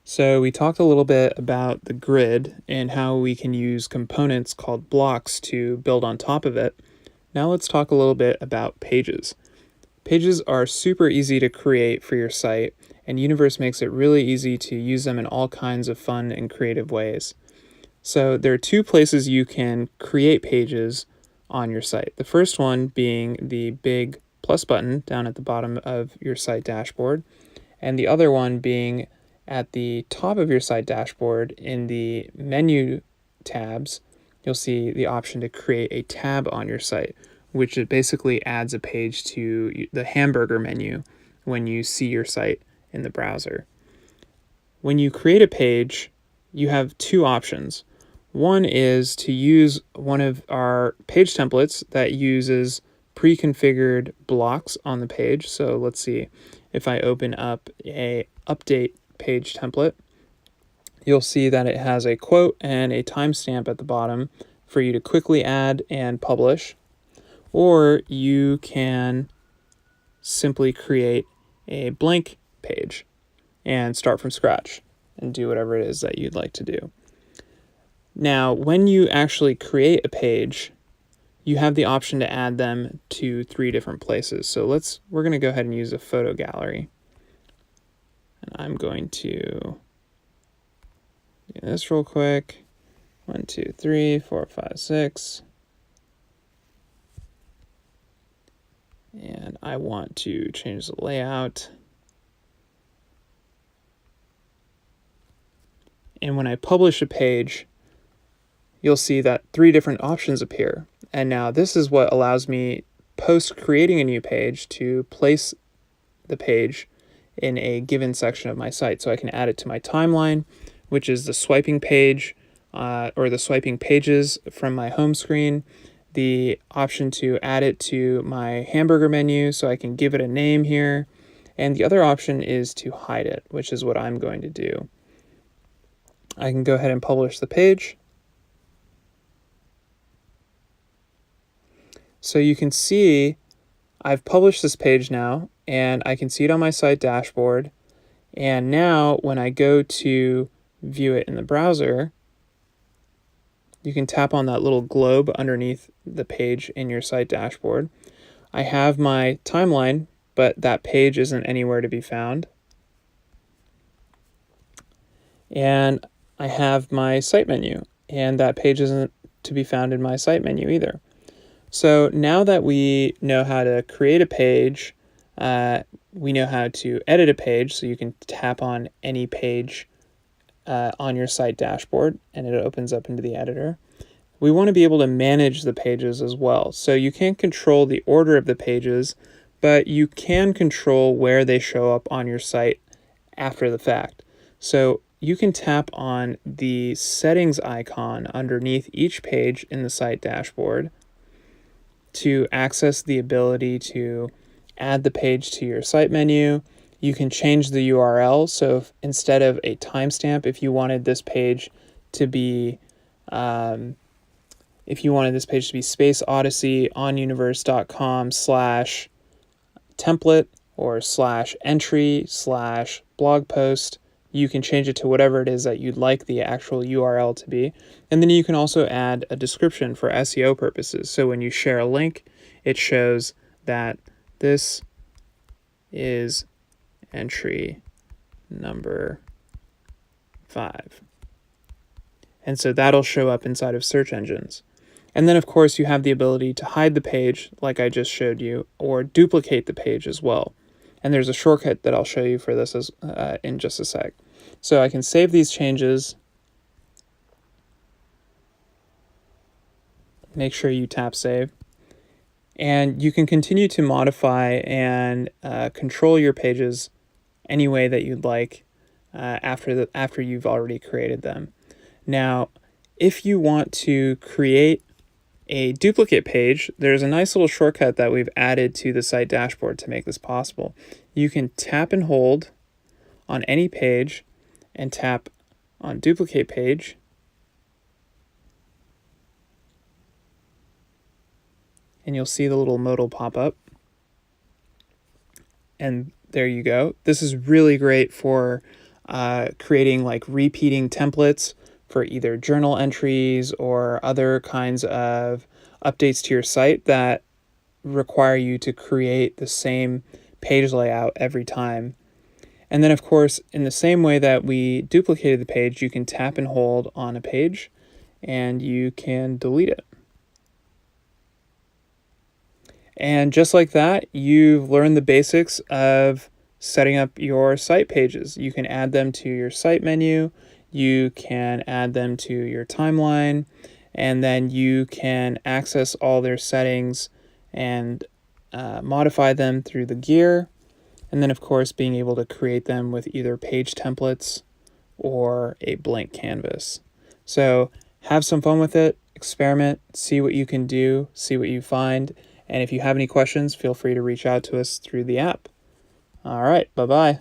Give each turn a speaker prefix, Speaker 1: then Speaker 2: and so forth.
Speaker 1: So we talked a little bit about the grid and how we can use components called blocks to build on top of it. Now let's talk a little bit about pages. Pages are super easy to create for your site, and Universe makes it really easy to use them in all kinds of fun and creative ways. So there are two places you can create pages on your site. The first one being the big plus button down at the bottom of your site dashboard, and the other one being at the top of your site dashboard in the menu tabs. You'll see the option to create a tab on your site, which it basically adds a page to the hamburger menu when you see your site in the browser. When you create a page, you have two options. One is to use one of our page templates that uses pre-configured blocks on the page. So let's see, if I open up a update page template, you'll see that it has a quote and a timestamp at the bottom for you to quickly add and publish. Or you can simply create a blank page and start from scratch and do whatever it is that you'd like to do. Now, when you actually create a page, you have the option to add them to 3 different places. So we're going to go ahead and use a photo gallery. And I'm going to do this real quick. 1, 2, 3, 4, 5, 6. And I want to change the layout. And when I publish a page, you'll see that 3 different options appear. And now this is what allows me, post creating a new page, to place the page in a given section of my site. So I can add it to my timeline, which is the swiping page or the swiping pages from my home screen. The option to add it to my hamburger menu, so I can give it a name here. And the other option is to hide it, which is what I'm going to do. I can go ahead and publish the page. So you can see I've published this page now, and I can see it on my site dashboard. And now when I go to view it in the browser, you can tap on that little globe underneath the page in your site dashboard. I have my timeline, but that page isn't anywhere to be found. And I have my site menu, and that page isn't to be found in my site menu either. So now that we know how to create a page, we know how to edit a page, so you can tap on any page on your site dashboard and it opens up into the editor. We want to be able to manage the pages as well. So you can't control the order of the pages, but you can control where they show up on your site after the fact. So you can tap on the settings icon underneath each page in the site dashboard to access the ability to add the page to your site menu. You can change the URL. So instead of a timestamp, if you wanted this page to be spaceodyssey.onuniverse.com/template or /entry/blog post, you can change it to whatever it is that you'd like the actual URL to be. And then you can also add a description for SEO purposes. So when you share a link, it shows that this is entry number 5. And so that'll show up inside of search engines. And then, of course, you have the ability to hide the page, like I just showed you, or duplicate the page as well. And there's a shortcut that I'll show you for this in just a sec. So I can save these changes. Make sure you tap save. And you can continue to modify and control your pages any way that you'd like after you've already created them. Now, if you want to create a duplicate page, there's a nice little shortcut that we've added to the site dashboard to make this possible. You can tap and hold on any page and tap on duplicate page. And you'll see the little modal pop up. And there you go. This is really great for creating like repeating templates for either journal entries or other kinds of updates to your site that require you to create the same page layout every time. And then, of course, in the same way that we duplicated the page, you can tap and hold on a page and you can delete it. And just like that, you've learned the basics of setting up your site pages. You can add them to your site menu, you can add them to your timeline, and then you can access all their settings and modify them through the gear. And then, of course, being able to create them with either page templates or a blank canvas. So have some fun with it, experiment, see what you can do, see what you find. And if you have any questions, feel free to reach out to us through the app. All right, bye-bye.